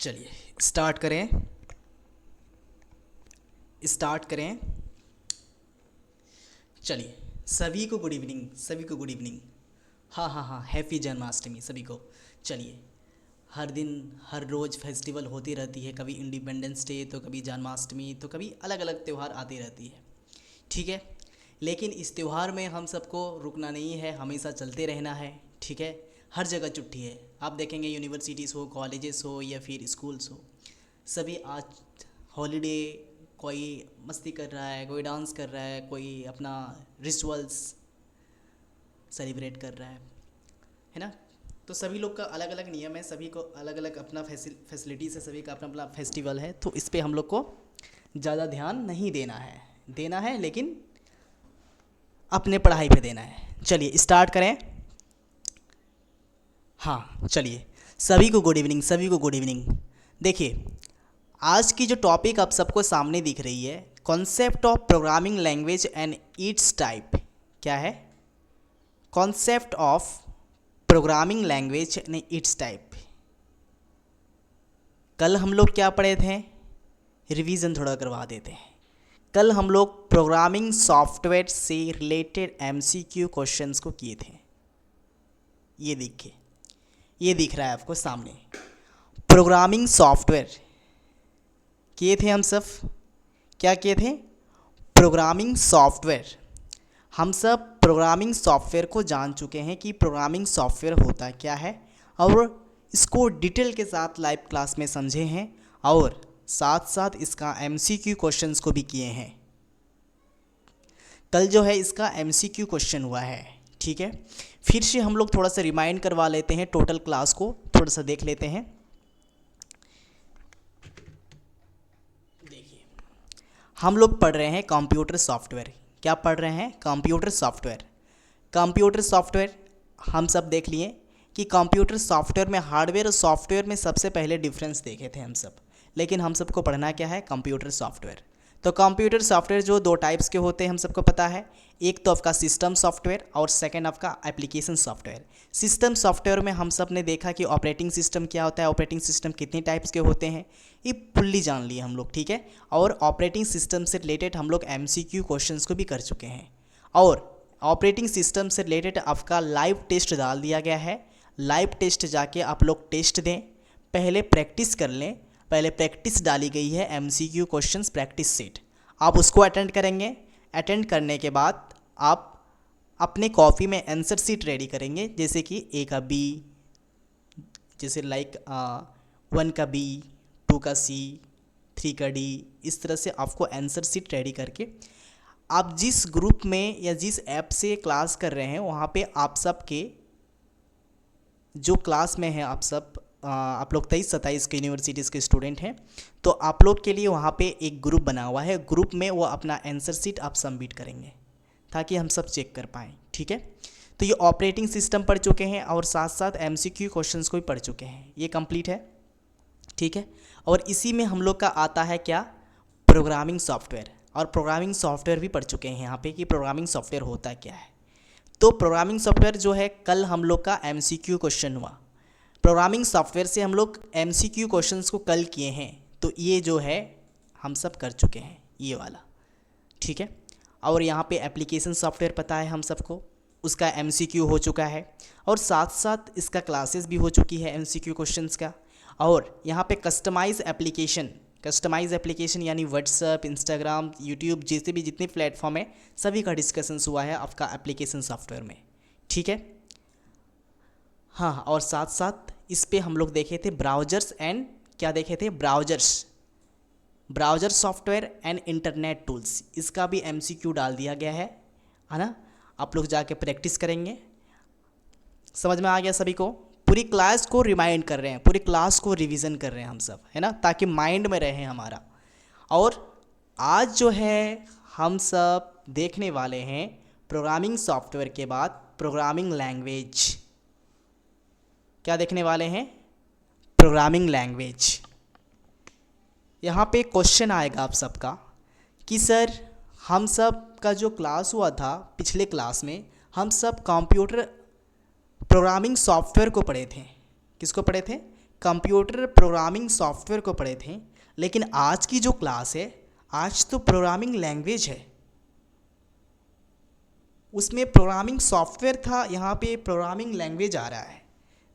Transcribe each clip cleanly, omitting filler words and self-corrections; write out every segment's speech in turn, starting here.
चलिए स्टार्ट करें। चलिए, सभी को गुड इवनिंग, सभी को गुड इवनिंग। हाँ हाँ हाँ, हैप्पी जन्माष्टमी सभी को। चलिए, हर दिन हर रोज़ फेस्टिवल होती रहती है, कभी इंडिपेंडेंस डे तो कभी जन्माष्टमी तो कभी अलग अलग त्यौहार आती रहती है, ठीक है। लेकिन इस त्यौहार में हम सबको रुकना नहीं है, हमेशा चलते रहना है, ठीक है। हर जगह छुट्टी है, आप देखेंगे यूनिवर्सिटीज़ हो, कॉलेजेस हो या फिर स्कूल्स हो, सभी आज हॉलीडे। कोई मस्ती कर रहा है, कोई डांस कर रहा है, कोई अपना रिचुअल्स सेलिब्रेट कर रहा है ना। तो सभी लोग का अलग अलग नियम है, सभी को अलग अलग अपना फैसिलिटीज़ है, सभी का अपना अपना फेस्टिवल है। तो इस पे हम लोग को ज़्यादा ध्यान नहीं देना है लेकिन अपने पढ़ाई पे देना है। चलिए स्टार्ट करें। हाँ चलिए, सभी को गुड इवनिंग, सभी को गुड इवनिंग। देखिए, आज की जो टॉपिक आप सबको सामने दिख रही है, concept of programming language and it's type. क्या है? Concept of programming language and it's type. कल हम लोग क्या पढ़े थे? रिवीजन थोड़ा करवा देते हैं। कल हम लोग प्रोग्रामिंग सॉफ्टवेयर से रिलेटेड एमसीक्यू क्वेश्चंस को किए थे। ये देखिए, ये दिख रहा है आपको सामने, प्रोग्रामिंग सॉफ्टवेयर किए थे हम सब। क्या किए थे? Programming software. हम सब प्रोग्रामिंग सॉफ्टवेयर को जान चुके हैं कि प्रोग्रामिंग सॉफ्टवेयर होता क्या है, और इसको डिटेल के साथ लाइव क्लास में समझे हैं, और साथ साथ इसका एमसीक्यू क्वेश्चंस को भी किए हैं। कल जो है इसका एमसीक्यू क्वेश्चन हुआ है, ठीक है। फिर से हम लोग थोड़ा सा रिमाइंड करवा लेते हैं, टोटल क्लास को थोड़ा सा देख लेते हैं। देखिए, हम लोग पढ़ रहे हैं कंप्यूटर सॉफ्टवेयर। क्या पढ़ रहे हैं? Computer software. कंप्यूटर सॉफ्टवेयर हम सब देख लिए कि कंप्यूटर सॉफ्टवेयर में हार्डवेयर और सॉफ्टवेयर में सबसे पहले डिफरेंस देखे थे हम सब। लेकिन हम सबको पढ़ना क्या है? Computer software. तो कंप्यूटर सॉफ्टवेयर जो दो टाइप्स के होते हैं हम सबको पता है, एक तो आपका सिस्टम सॉफ्टवेयर और सेकंड आपका एप्लीकेशन सॉफ्टवेयर। सिस्टम सॉफ्टवेयर में हम सब ने देखा कि ऑपरेटिंग सिस्टम क्या होता है, ऑपरेटिंग सिस्टम कितने टाइप्स के होते हैं, ये फुल्ली जान लिए हम लोग, ठीक है। और ऑपरेटिंग सिस्टम से रिलेटेड हम लोग एमसीक्यू क्वेश्चंस को भी कर चुके हैं, और ऑपरेटिंग सिस्टम से रिलेटेड आपका लाइव टेस्ट डाल दिया गया है। लाइव टेस्ट जाके आप लोग टेस्ट दें, पहले प्रैक्टिस कर लें। पहले प्रैक्टिस डाली गई है एमसीक्यू क्वेश्चंस प्रैक्टिस सेट, आप उसको अटेंड करेंगे। अटेंड करने के बाद आप अपने कॉपी में आंसर शीट रेडी करेंगे, जैसे कि ए का बी, जैसे लाइक 1 का बी, 2 का सी, 3 का डी। इस तरह से आपको आंसर शीट रेडी करके आप जिस ग्रुप में या जिस ऐप से क्लास कर रहे हैं वहाँ पे आप सब के जो क्लास में हैं, आप लोग 23-27 के यूनिवर्सिटीज़ के स्टूडेंट हैं, तो आप लोग के लिए वहाँ पे एक ग्रुप बना हुआ है। ग्रुप में वो अपना आंसर शीट आप सबमिट करेंगे ताकि हम सब चेक कर पाएँ, ठीक है। तो ये ऑपरेटिंग सिस्टम पढ़ चुके हैं और साथ साथ एमसीक्यू क्वेश्चंस को भी पढ़ चुके हैं, ये कंप्लीट है, ठीक है। और इसी में हम लोग का आता है क्या? Programming software. और प्रोग्रामिंग सॉफ्टवेयर भी पढ़ चुके हैं यहाँ पे कि प्रोग्रामिंग सॉफ्टवेयर होता क्या है। तो प्रोग्रामिंग सॉफ्टवेयर जो है, कल हम लोग का एमसीक्यू क्वेश्चन हुआ। प्रोग्रामिंग सॉफ्टवेयर से हम लोग एमसीक्यू क्वेश्चंस को कल किए हैं, तो ये जो है हम सब कर चुके हैं, ये वाला, ठीक है। और यहाँ पे एप्लीकेशन सॉफ्टवेयर पता है हम सबको, उसका एमसीक्यू हो चुका है, और साथ साथ इसका क्लासेस भी हो चुकी है एमसीक्यू क्वेश्चंस का। और यहाँ पे कस्टमाइज एप्लीकेशन यानी व्हाट्सएप, इंस्टाग्राम, यूट्यूब जैसे भी जितने प्लेटफॉर्म है सभी का डिस्कशंस हुआ है आपका एप्लीकेशन सॉफ्टवेयर में, ठीक है। हाँ, और साथ साथ इस पे हम लोग देखे थे ब्राउजर्स एंड क्या देखे थे? Browser software and internet tools, इसका भी एमसीक्यू डाल दिया गया है ना। आप लोग जाके प्रैक्टिस करेंगे। समझ में आ गया सभी को? पूरी क्लास को रिमाइंड कर रहे हैं, पूरी क्लास को रिवीजन कर रहे हैं हम सब, है ना, ताकि माइंड में रहे हमारा। और आज जो है हम सब देखने वाले हैं प्रोग्रामिंग सॉफ्टवेयर के बाद प्रोग्रामिंग लैंग्वेज। क्या देखने वाले हैं? Programming language. यहाँ पे क्वेश्चन आएगा आप सबका कि सर, हम सब का जो क्लास हुआ था पिछले क्लास में, हम सब कंप्यूटर प्रोग्रामिंग सॉफ्टवेयर को पढ़े थे। किसको पढ़े थे? कंप्यूटर प्रोग्रामिंग सॉफ्टवेयर को पढ़े थे, लेकिन आज की जो क्लास है आज तो प्रोग्रामिंग लैंग्वेज है। उसमें प्रोग्रामिंग सॉफ्टवेयर था, यहाँ पे प्रोग्रामिंग लैंग्वेज आ रहा है।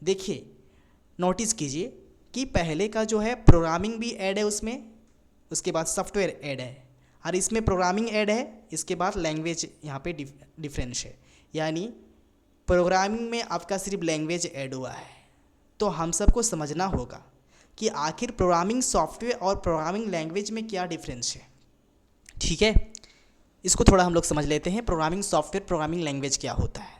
देखिए, नोटिस कीजिए कि पहले का जो है प्रोग्रामिंग भी ऐड है उसमें, उसके बाद सॉफ्टवेयर ऐड है, और इसमें प्रोग्रामिंग ऐड है, इसके बाद लैंग्वेज यहाँ पे डिफरेंस है, यानी प्रोग्रामिंग में आपका सिर्फ लैंग्वेज ऐड हुआ है। तो हम सबको समझना होगा कि आखिर प्रोग्रामिंग सॉफ्टवेयर और प्रोग्रामिंग लैंग्वेज में क्या डिफरेंस है। ठीक है, इसको थोड़ा हम लोग समझ लेते हैं, प्रोग्रामिंग सॉफ्टवेयर प्रोग्रामिंग लैंग्वेज क्या होता है।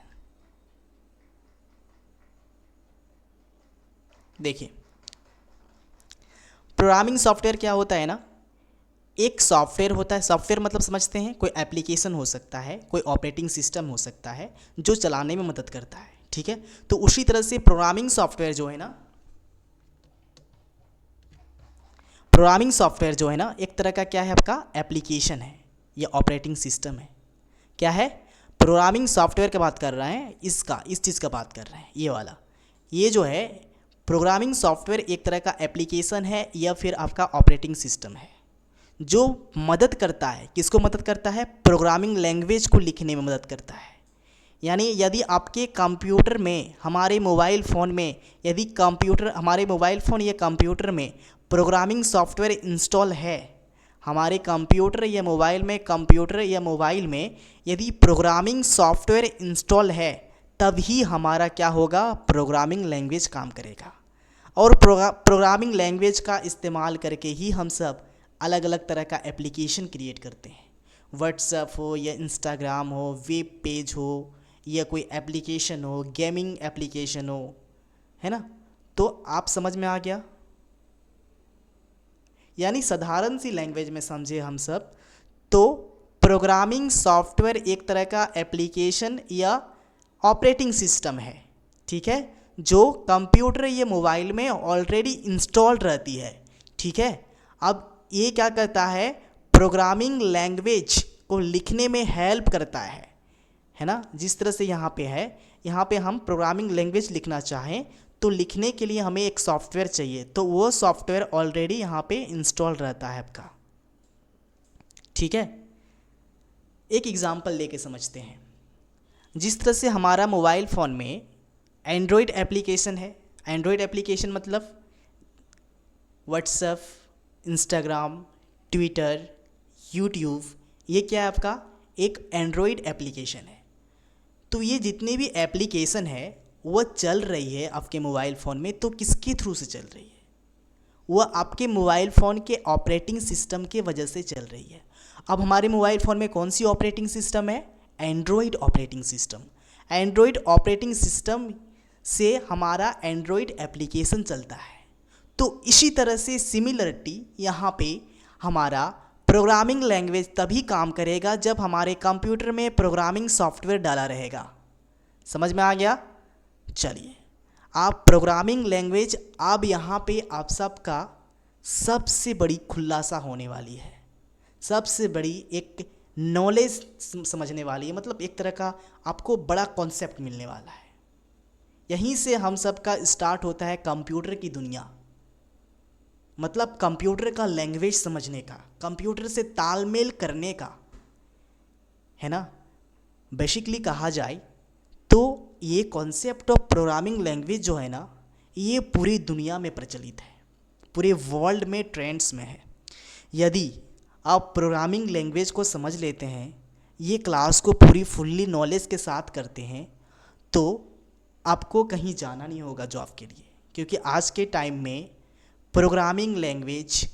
देखिए, प्रोग्रामिंग सॉफ्टवेयर क्या होता है ना, एक सॉफ्टवेयर होता है। सॉफ्टवेयर मतलब समझते हैं, कोई एप्लीकेशन हो सकता है, कोई ऑपरेटिंग सिस्टम हो सकता है जो चलाने में मदद करता है। ठीक है, तो उसी तरह से प्रोग्रामिंग सॉफ्टवेयर जो है ना, प्रोग्रामिंग सॉफ्टवेयर जो है ना एक तरह का क्या है, आपका एप्लीकेशन है या ऑपरेटिंग सिस्टम है। क्या है, प्रोग्रामिंग सॉफ्टवेयर की बात कर रहे हैं, इस चीज़ का बात कर रहे हैं, ये वाला। ये जो है प्रोग्रामिंग सॉफ्टवेयर एक तरह का एप्लीकेशन है या फिर आपका ऑपरेटिंग सिस्टम है जो मदद करता है। किसको मदद करता है, प्रोग्रामिंग लैंग्वेज को लिखने में मदद करता है। यानी यदि आपके कंप्यूटर में, हमारे मोबाइल फ़ोन में, यदि कंप्यूटर, हमारे मोबाइल फ़ोन या कंप्यूटर में प्रोग्रामिंग सॉफ्टवेयर इंस्टॉल है, हमारे कंप्यूटर या मोबाइल में यदि प्रोग्रामिंग सॉफ्टवेयर इंस्टॉल है, तभी हमारा क्या होगा, प्रोग्रामिंग लैंग्वेज काम करेगा। और प्रोग्रामिंग लैंग्वेज का इस्तेमाल करके ही हम सब अलग अलग तरह का एप्लीकेशन क्रिएट करते हैं। व्हाट्सएप हो या इंस्टाग्राम हो, वेब पेज हो या कोई एप्लीकेशन हो, गेमिंग एप्लीकेशन हो, है ना। तो आप समझ में आ गया, यानी साधारण सी लैंग्वेज में समझे हम सब, तो प्रोग्रामिंग सॉफ्टवेयर एक तरह का एप्लीकेशन या ऑपरेटिंग सिस्टम है, ठीक है, जो कंप्यूटर या मोबाइल में ऑलरेडी इंस्टॉल्ड रहती है। ठीक है, अब ये क्या करता है, प्रोग्रामिंग लैंग्वेज को लिखने में हेल्प करता है ना। जिस तरह से यहाँ पे है, यहाँ पे हम प्रोग्रामिंग लैंग्वेज लिखना चाहें तो लिखने के लिए हमें एक सॉफ्टवेयर चाहिए, तो वो सॉफ्टवेयर ऑलरेडी यहाँ पे इंस्टॉल रहता है आपका। ठीक है, एक एग्जांपल लेके समझते हैं। जिस तरह से हमारा मोबाइल फ़ोन में एंड्रॉयड एप्लीकेशन है, एंड्रॉयड एप्लीकेशन मतलब व्हाट्सएप, इंस्टाग्राम, ट्विटर, यूट्यूब, ये क्या है आपका, एक एंड्रॉयड एप्लीकेशन है। तो ये जितने भी एप्लीकेशन है वो चल रही है आपके मोबाइल फ़ोन में, तो किसके थ्रू से चल रही है, वो आपके मोबाइल फ़ोन के ऑपरेटिंग सिस्टम के वजह से चल रही है। अब हमारे मोबाइल फ़ोन में कौन सी ऑपरेटिंग सिस्टम है, Android operating system. Android operating system से हमारा एंड्रॉयड एप्लीकेशन चलता है। तो इसी तरह से सिमिलरिटी यहाँ पे हमारा प्रोग्रामिंग लैंग्वेज तभी काम करेगा जब हमारे कंप्यूटर में प्रोग्रामिंग सॉफ्टवेयर डाला रहेगा। समझ में आ गया। चलिए, आप प्रोग्रामिंग लैंग्वेज, अब यहाँ पे आप सबका सबसे बड़ी खुलासा होने वाली है, सबसे बड़ी एक नॉलेज समझने वाली है, मतलब एक तरह का आपको बड़ा कॉन्सेप्ट मिलने वाला है। यहीं से हम सब का स्टार्ट होता है कंप्यूटर की दुनिया, मतलब कंप्यूटर का लैंग्वेज समझने का, कंप्यूटर से तालमेल करने का, है ना। बेसिकली कहा जाए तो ये कॉन्सेप्ट ऑफ प्रोग्रामिंग लैंग्वेज जो है ना, ये पूरी दुनिया में प्रचलित है, पूरे वर्ल्ड में ट्रेंड्स में है। यदि आप प्रोग्रामिंग लैंग्वेज को समझ लेते हैं, ये क्लास को पूरी फुल्ली नॉलेज के साथ करते हैं, तो आपको कहीं जाना नहीं होगा जॉब के लिए, क्योंकि आज के टाइम में प्रोग्रामिंग लैंग्वेज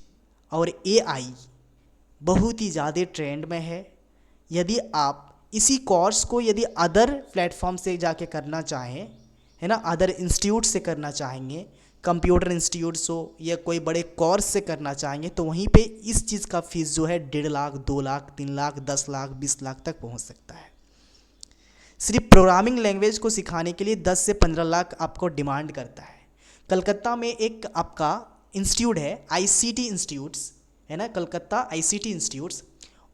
और एआई बहुत ही ज़्यादा ट्रेंड में है। यदि आप इसी कोर्स को यदि अदर प्लेटफॉर्म से जाके करना चाहें, है ना, अदर इंस्टीट्यूट से करना चाहेंगे, कंप्यूटर इंस्टीट्यूट्स हो या कोई बड़े कोर्स से करना चाहेंगे, तो वहीं पे इस चीज़ का फीस जो है 1.5 लाख, 2 लाख, 3 लाख, 10 लाख, 20 लाख तक पहुंच सकता है। सिर्फ प्रोग्रामिंग लैंग्वेज को सिखाने के लिए 10 से 15 लाख आपको डिमांड करता है। कलकत्ता में एक आपका इंस्टीट्यूट है, आईसीटी इंस्टीट्यूट्स, है ना, कलकत्ता आईसीटी इंस्टीट्यूट्स।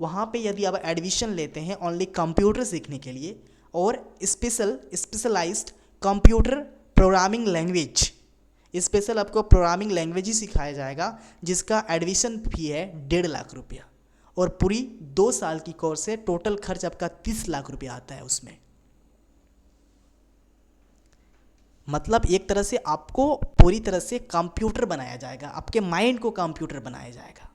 वहाँ पे यदि आप एडमिशन लेते हैं ओनली कंप्यूटर सीखने के लिए और specialized computer programming language, special आपको प्रोग्रामिंग लैंग्वेज ही सिखाया जाएगा, जिसका एडमिशन फी है 1.5 लाख रुपया, और पूरी 2 साल की कोर्स है। टोटल खर्च आपका 30 लाख रुपया आता है उसमें। मतलब एक तरह से आपको पूरी तरह से कंप्यूटर बनाया जाएगा, आपके माइंड को कंप्यूटर बनाया जाएगा।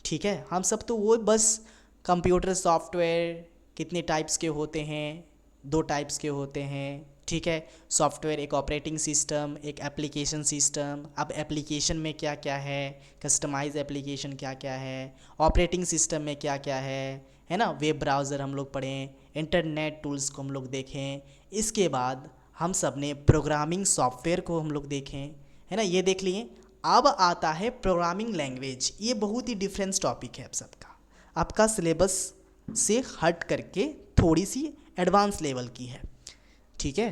ठीक है, हम सब तो वो बस कंप्यूटर सॉफ्टवेयर कितने टाइप्स के होते हैं, 2 टाइप्स के होते हैं। ठीक है, सॉफ्टवेयर एक ऑपरेटिंग सिस्टम, एक एप्लीकेशन सिस्टम। अब एप्लीकेशन में क्या क्या है, कस्टमाइज एप्लीकेशन क्या क्या है, ऑपरेटिंग सिस्टम में क्या क्या है ना। वेब ब्राउज़र हम लोग पढ़ें, इंटरनेट टूल्स को हम लोग देखें। इसके बाद हम सब ने प्रोग्रामिंग सॉफ्टवेयर को हम लोग देखें, है ना, ये देख लिए। अब आता है प्रोग्रामिंग लैंग्वेज। ये बहुत ही डिफरेंस टॉपिक है आप सबका, आपका सिलेबस से हट करके थोड़ी सी एडवांस लेवल की है। ठीक है,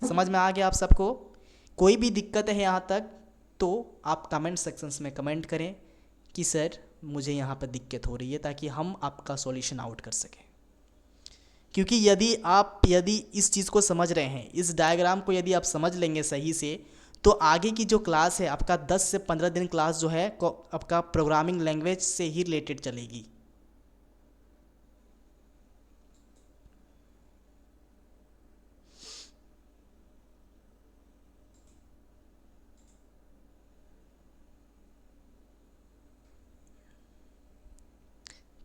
समझ में आ गया आप सबको? कोई भी दिक्कत है यहाँ तक तो आप कमेंट सेक्शंस में कमेंट करें कि सर मुझे यहाँ पर दिक्कत हो रही है, ताकि हम आपका सॉल्यूशन आउट कर सकें। क्योंकि यदि इस चीज़ को समझ रहे हैं, इस डायग्राम को यदि आप समझ लेंगे सही से, तो आगे की जो क्लास है आपका 10 से 15 दिन क्लास जो है आपका प्रोग्रामिंग लैंग्वेज से ही रिलेटेड चलेगी।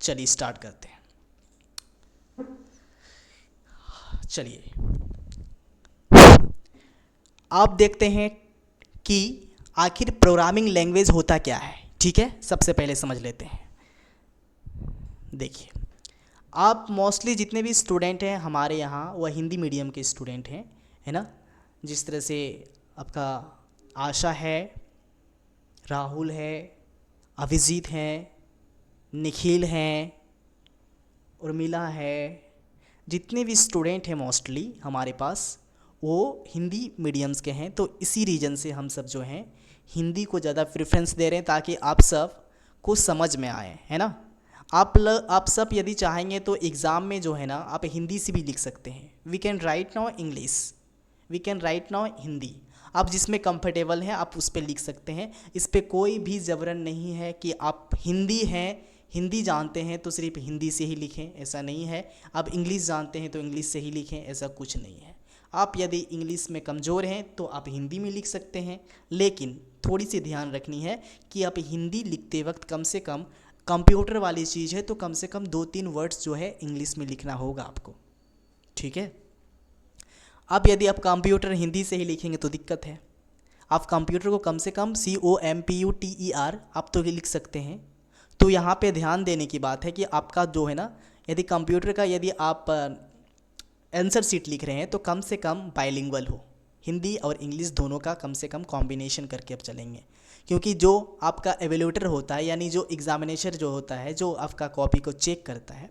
चलिए स्टार्ट करते हैं। चलिए आप देखते हैं कि आखिर प्रोग्रामिंग लैंग्वेज होता क्या है। ठीक है, सबसे पहले समझ लेते हैं। देखिए, आप मोस्टली जितने भी स्टूडेंट हैं हमारे यहाँ वह हिंदी मीडियम के स्टूडेंट हैं, है ना। जिस तरह से आपका आशा है, राहुल है, अभिजीत हैं, निखिल हैं, उर्मिला है, जितने भी स्टूडेंट हैं मोस्टली हमारे पास वो हिंदी मीडियम्स के हैं। तो इसी रीजन से हम सब जो हैं हिंदी को ज़्यादा प्रेफरेंस दे रहे हैं, ताकि आप सब को समझ में आए, है ना। आप सब यदि चाहेंगे तो एग्ज़ाम में जो है ना आप हिंदी से भी लिख सकते हैं। We can write now English, we can write now Hindi. आप जिसमें कंफर्टेबल हैं आप उस पर लिख सकते हैं। इस पर कोई भी ज़बरन नहीं है कि आप हिंदी हैं, हिंदी जानते हैं तो सिर्फ हिंदी से ही लिखें, ऐसा नहीं है। आप इंग्लिश जानते हैं तो इंग्लिश से ही लिखें, ऐसा कुछ नहीं है। आप यदि इंग्लिश में कमज़ोर हैं तो आप हिंदी में लिख सकते हैं, लेकिन थोड़ी सी ध्यान रखनी है कि आप हिंदी लिखते वक्त कम से कम, कंप्यूटर वाली चीज़ है तो कम से कम 2-3 वर्ड्स जो है इंग्लिश में लिखना होगा आपको। ठीक है, अब यदि आप कंप्यूटर हिंदी से ही लिखेंगे तो दिक्कत है। आप कंप्यूटर को कम से कम COMPUTER आप तो लिख सकते हैं। तो यहाँ पे ध्यान देने की बात है कि आपका जो है ना, यदि कंप्यूटर का यदि आप आंसर शीट लिख रहे हैं तो कम से कम बाइलिंगुअल हो, हिंदी और इंग्लिश दोनों का कम से कम कॉम्बिनेशन करके आप चलेंगे। क्योंकि जो आपका एवेल्यूएटर होता है, यानी जो एग्जामिनेशर जो होता है, जो आपका कॉपी को चेक करता है,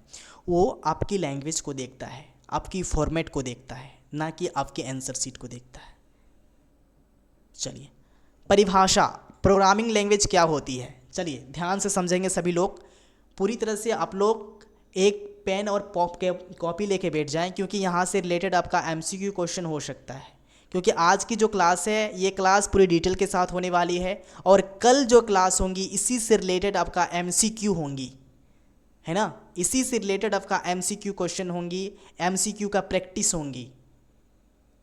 वो आपकी लैंग्वेज को देखता है, आपकी फॉर्मेट को देखता है, ना कि आपके आंसर शीट को देखता है। चलिए, परिभाषा प्रोग्रामिंग लैंग्वेज क्या होती है, चलिए ध्यान से समझेंगे सभी लोग। पूरी तरह से आप लोग एक पेन और कॉपी लेके बैठ जाएं, क्योंकि यहाँ से रिलेटेड आपका MCQ क्वेश्चन हो सकता है। क्योंकि आज की जो क्लास है ये क्लास पूरी डिटेल के साथ होने वाली है, और कल जो क्लास होंगी इसी से रिलेटेड आपका MCQ होंगी, है ना। इसी से रिलेटेड आपका MCQ क्वेश्चन होंगी, MCQ का प्रैक्टिस होंगी।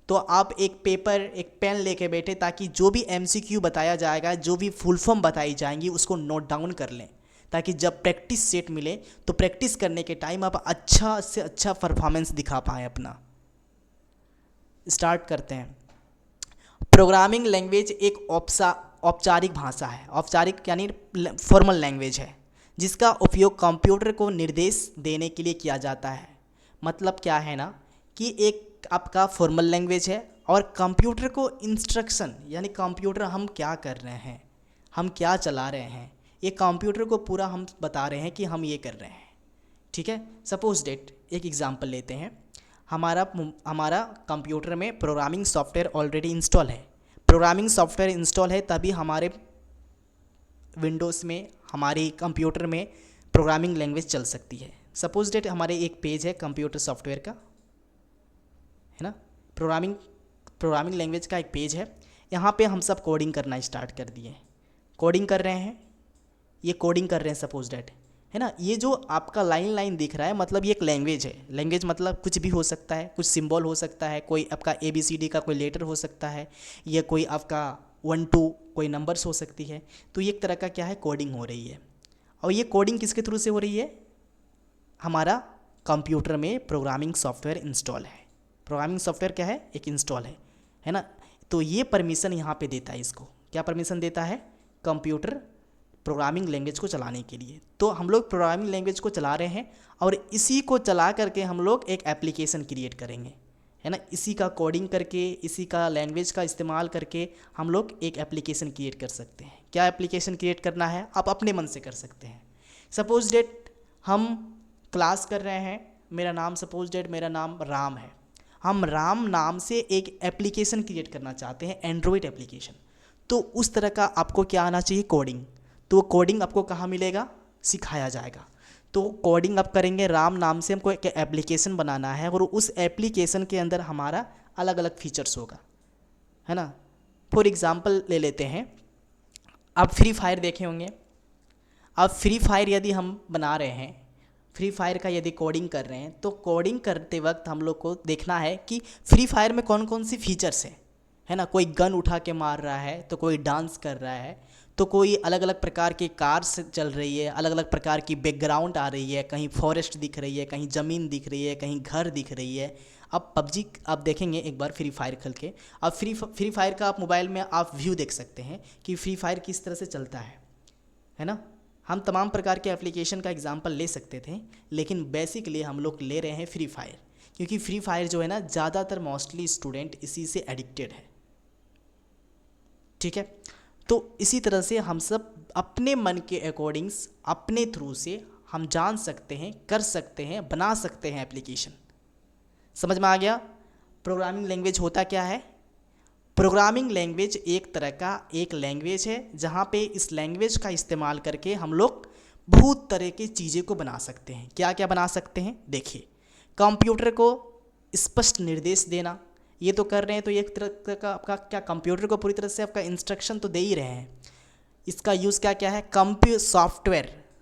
तो आप एक पेपर एक पेन लेके बैठे, ताकि जो भी MCQ बताया जाएगा, जो भी फुल फॉर्म बताई जाएंगी उसको नोट डाउन कर लें, ताकि जब प्रैक्टिस सेट मिले तो प्रैक्टिस करने के टाइम आप अच्छा से अच्छा परफॉर्मेंस दिखा पाएँ अपना। स्टार्ट करते हैं। प्रोग्रामिंग लैंग्वेज एक औपचारिक भाषा है, औपचारिक यानी फॉर्मल लैंग्वेज है, जिसका उपयोग कंप्यूटर को निर्देश देने के लिए किया जाता है। मतलब क्या है ना कि एक आपका फॉर्मल लैंग्वेज है, और कंप्यूटर को इंस्ट्रक्शन, यानी कंप्यूटर हम क्या कर रहे हैं, हम क्या चला रहे हैं, ये कंप्यूटर को पूरा हम बता रहे हैं कि हम ये कर रहे हैं। ठीक है, सपोज डेट एक एग्जांपल लेते हैं। हमारा कंप्यूटर में प्रोग्रामिंग सॉफ्टवेयर ऑलरेडी इंस्टॉल है। प्रोग्रामिंग सॉफ्टवेयर इंस्टॉल है तभी हमारे विंडोज़ में, हमारे कंप्यूटर में प्रोग्रामिंग लैंग्वेज चल सकती है। सपोज डेट हमारे एक पेज है कंप्यूटर सॉफ्टवेयर का, है ना, प्रोग्रामिंग लैंग्वेज का एक पेज है। यहाँ पे हम सब कोडिंग करना स्टार्ट कर दिए, कोडिंग कर रहे हैं, ये कोडिंग कर रहे हैं सपोज डैट, है ना। ये जो आपका लाइन लाइन दिख रहा है मतलब ये एक लैंग्वेज है। लैंग्वेज मतलब कुछ भी हो सकता है, कुछ सिंबल हो सकता है, कोई आपका ABCD का कोई लेटर हो सकता है, या कोई आपका 1 2 कोई नंबर्स हो सकती है। तो ये एक तरह का क्या है, कोडिंग हो रही है। और ये कोडिंग किसके थ्रू से हो रही है, हमारा कंप्यूटर में प्रोग्रामिंग सॉफ्टवेयर इंस्टॉल है। प्रोग्रामिंग सॉफ्टवेयर क्या है, एक इंस्टॉल है ना। तो ये परमिशन यहाँ पे देता है, इसको क्या परमिशन देता है, कंप्यूटर प्रोग्रामिंग लैंग्वेज को चलाने के लिए। तो हम लोग प्रोग्रामिंग लैंग्वेज को चला रहे हैं और इसी को चला करके हम लोग एक एप्लीकेशन क्रिएट करेंगे, है ना। इसी का कोडिंग करके, इसी का लैंग्वेज का इस्तेमाल करके हम लोग एक एप्लीकेशन क्रिएट कर सकते हैं। क्या एप्लीकेशन क्रिएट करना है, आप अपने मन से कर सकते हैं। सपोज डेट हम क्लास कर रहे हैं, मेरा नाम सपोज डेट मेरा नाम राम है, हम राम नाम से एक एप्लीकेशन क्रिएट करना चाहते हैं, एंड्रॉयड एप्लीकेशन। तो उस तरह का आपको क्या आना चाहिए, कोडिंग। तो कोडिंग आपको कहाँ मिलेगा, सिखाया जाएगा। तो कोडिंग आप करेंगे, राम नाम से हमको एक एप्लीकेशन बनाना है और उस एप्लीकेशन के अंदर हमारा अलग अलग फीचर्स होगा, है ना। फॉर एग्ज़ाम्पल ले लेते हैं, आप फ्री फायर देखे होंगे। अब फ्री फायर यदि हम बना रहे हैं, फ्री फायर का यदि कोडिंग कर रहे हैं, तो कोडिंग करते वक्त हम लोग को देखना है कि फ्री फायर में कौन कौन सी फीचर्स हैं, है ना। कोई गन उठा के मार रहा है, तो कोई डांस कर रहा है, तो कोई अलग अलग प्रकार की कार्स चल रही है, अलग अलग प्रकार की बैकग्राउंड आ रही है, कहीं फॉरेस्ट दिख रही है, कहीं ज़मीन दिख रही है, कहीं घर दिख रही है। अब पबजी आप देखेंगे एक बार फ्री फायर खोल के, अब फ्री फायर का आप मोबाइल में आप व्यू देख सकते हैं कि फ्री फायर किस तरह से चलता है ना। हम तमाम प्रकार के एप्लीकेशन का एग्जांपल ले सकते थे, लेकिन बेसिकली हम लोग ले रहे हैं फ्री फायर, क्योंकि फ्री फायर जो है ना ज़्यादातर मोस्टली स्टूडेंट इसी से एडिक्टेड है, ठीक है। तो इसी तरह से हम सब अपने मन के अकॉर्डिंग्स अपने थ्रू से हम जान सकते हैं, कर सकते हैं, बना सकते हैं एप्लीकेशन। समझ में आ गया। प्रोग्रामिंग लैंग्वेज होता क्या है, प्रोग्रामिंग लैंग्वेज एक तरह का एक लैंग्वेज है जहाँ पे इस लैंग्वेज का इस्तेमाल करके हम लोग बहुत तरह की चीज़ें को बना सकते हैं। क्या क्या बना सकते हैं, देखिए, कंप्यूटर को स्पष्ट निर्देश देना, ये तो कर रहे हैं, तो एक तरह का आपका क्या, कंप्यूटर को पूरी तरह से आपका इंस्ट्रक्शन तो दे ही रहे हैं। इसका यूज़ क्या क्या है,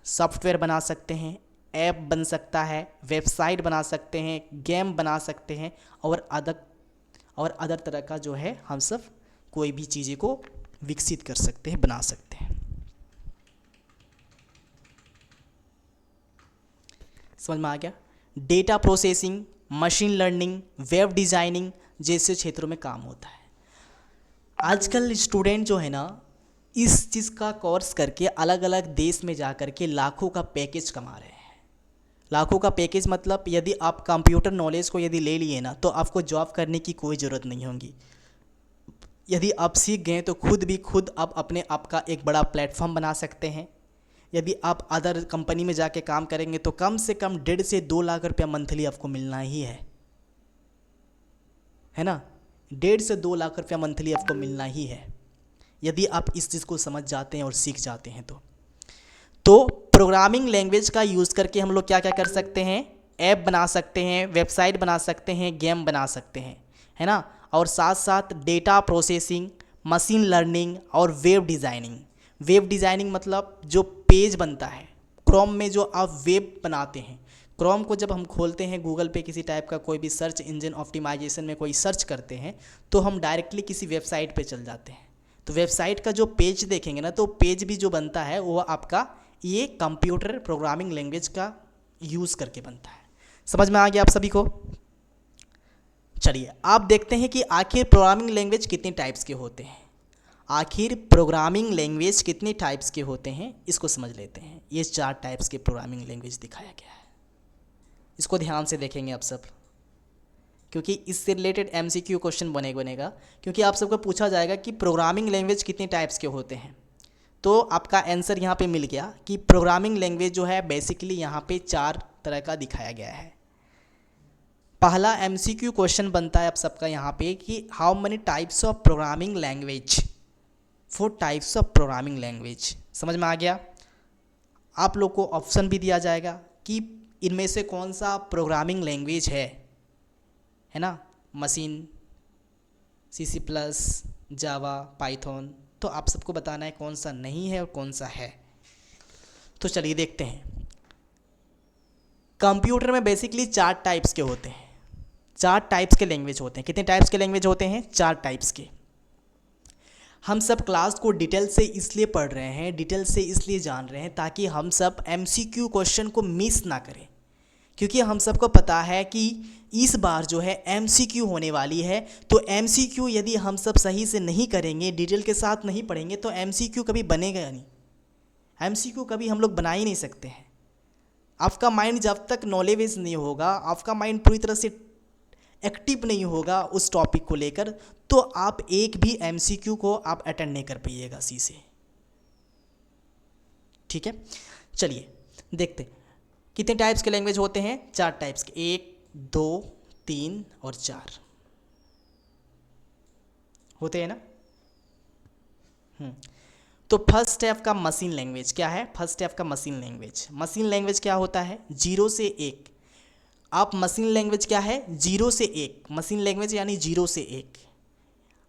सॉफ्टवेयर बना सकते हैं, ऐप बन सकता है, वेबसाइट बना सकते हैं, गेम बना सकते हैं, और अदर तरह का जो है हम सब कोई भी चीज़ें को विकसित कर सकते हैं, बना सकते हैं। समझ में आ गया। Data processing, machine learning, web designing जैसे क्षेत्रों में काम होता है। आजकल स्टूडेंट जो है ना इस चीज़ का कोर्स करके अलग अलग देश में जा कर के लाखों का पैकेज कमा रहे हैं। लाखों का पैकेज मतलब यदि आप कंप्यूटर नॉलेज को यदि ले लिए ना तो आपको जॉब करने की कोई ज़रूरत नहीं होगी। यदि आप सीख गए तो खुद आप अपने आप का एक बड़ा प्लेटफॉर्म बना सकते हैं। यदि आप अदर कंपनी में जाके काम करेंगे तो कम से कम 1.5 से 2 लाख रुपया मंथली आपको मिलना ही है ना। 1.5 से 2 लाख रुपया मंथली आपको मिलना ही है यदि आप इस चीज़ को समझ जाते हैं और सीख जाते हैं। तो प्रोग्रामिंग लैंग्वेज का यूज़ करके हम लोग क्या क्या कर सकते हैं, ऐप बना सकते हैं, वेबसाइट बना सकते हैं, गेम बना सकते हैं, है ना। और साथ साथ डेटा प्रोसेसिंग, मशीन लर्निंग और वेब डिज़ाइनिंग मतलब जो पेज बनता है क्रोम में, जो आप वेब बनाते हैं, क्रोम को जब हम खोलते हैं गूगल पे किसी टाइप का कोई भी सर्च इंजन ऑप्टिमाइजेशन में कोई सर्च करते हैं तो हम डायरेक्टली किसी वेबसाइट पे चल जाते हैं। तो वेबसाइट का जो पेज देखेंगे ना तो पेज भी जो बनता है वो आपका ये कंप्यूटर प्रोग्रामिंग लैंग्वेज का यूज़ करके बनता है। समझ में आ गया आप सभी को। चलिए आप देखते हैं कि आखिर प्रोग्रामिंग लैंग्वेज कितने टाइप्स के होते हैं। इसको समझ लेते हैं। ये 4 टाइप्स के प्रोग्रामिंग लैंग्वेज दिखाया गया है। इसको ध्यान से देखेंगे आप सब, क्योंकि इससे रिलेटेड MCQ क्वेश्चन बनेगा, क्योंकि आप सबको पूछा जाएगा कि प्रोग्रामिंग लैंग्वेज कितने टाइप्स के होते हैं। तो आपका आंसर यहाँ पे मिल गया कि प्रोग्रामिंग लैंग्वेज जो है बेसिकली यहाँ पे 4 तरह का दिखाया गया है। पहला MCQ क्वेश्चन बनता है आप सबका यहाँ पे कि how many types of programming language, 4 types of programming language. समझ में आ गया। आप लोग को ऑप्शन भी दिया जाएगा कि इनमें से कौन सा प्रोग्रामिंग लैंग्वेज है ना। मशीन, C++, जावा, पाइथन। तो आप सबको बताना है कौन सा नहीं है और कौन सा है। तो चलिए देखते हैं। कंप्यूटर में बेसिकली 4 टाइप्स के होते हैं, 4 टाइप्स के लैंग्वेज होते हैं। कितने टाइप्स के लैंग्वेज होते हैं? 4 टाइप्स के। हम सब क्लास को डिटेल से इसलिए पढ़ रहे हैं, डिटेल से इसलिए जान रहे हैं ताकि हम सब MCQ क्वेश्चन को मिस ना करें, क्योंकि हम सबको पता है कि इस बार जो है MCQ होने वाली है। तो MCQ यदि हम सब सही से नहीं करेंगे, डिटेल के साथ नहीं पढ़ेंगे, तो MCQ कभी बनेगा नहीं। MCQ कभी हम लोग बना ही नहीं सकते हैं। आपका माइंड जब तक नॉलेज नहीं होगा, आपका माइंड पूरी तरह से एक्टिव नहीं होगा उस टॉपिक को लेकर, तो आप एक भी MCQ को आप अटेंड नहीं कर पाइएगा सी से। ठीक है, चलिए देखते हैं कितने टाइप्स के लैंग्वेज होते हैं। 4 टाइप्स के, 1, 2, 3 और 4 होते हैं ना। तो फर्स्ट स्टेप का मशीन लैंग्वेज क्या है? फर्स्ट स्टेप का मशीन लैंग्वेज, मशीन लैंग्वेज क्या होता है? 0 से 1। आप मशीन लैंग्वेज क्या है? 0 से 1, मशीन लैंग्वेज यानी 0 से 1।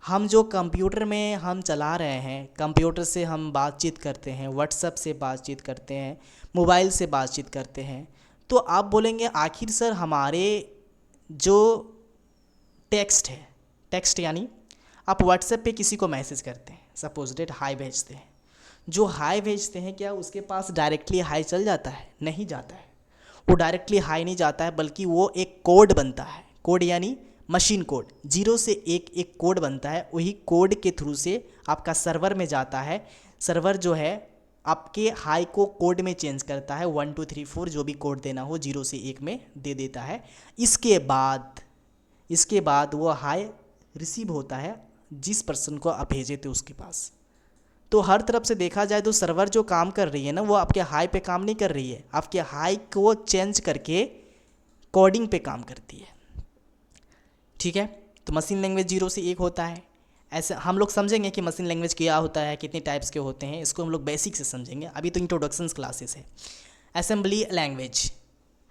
हम जो कंप्यूटर में हम चला रहे हैं, कंप्यूटर से हम बातचीत करते हैं, व्हाट्सएप से बातचीत करते हैं, मोबाइल से बातचीत करते हैं, तो आप बोलेंगे आखिर सर हमारे जो टेक्स्ट है, टेक्स्ट यानी आप व्हाट्सएप पे किसी को मैसेज करते हैं, सपोज डेट हाय भेजते हैं, जो हाय भेजते हैं क्या उसके पास डायरेक्टली हाय चल जाता है? नहीं जाता है। वो डायरेक्टली हाई नहीं जाता है, बल्कि वो एक कोड बनता है। कोड यानी मशीन कोड, 0 से 1 एक कोड बनता है। वही कोड के थ्रू से आपका सर्वर में जाता है। सर्वर जो है आपके हाई को कोड में चेंज करता है, 1 2 3 4 जो भी कोड देना हो 0 से 1 में दे देता है। इसके बाद वो हाई रिसीव होता है जिस पर्सन को आप भेजे थे उसके पास। तो हर तरफ से देखा जाए तो सर्वर जो काम कर रही है ना, वो आपके हाई पे काम नहीं कर रही है, आपके हाई को चेंज करके कोडिंग पे काम करती है। ठीक है, तो मशीन लैंग्वेज 0 से 1 होता है। ऐसे हम लोग समझेंगे कि मशीन लैंग्वेज क्या होता है, कितने टाइप्स के होते हैं, इसको हम लोग बेसिक से समझेंगे। अभी तो इंट्रोडक्शन क्लासेस है। असेंबली लैंग्वेज,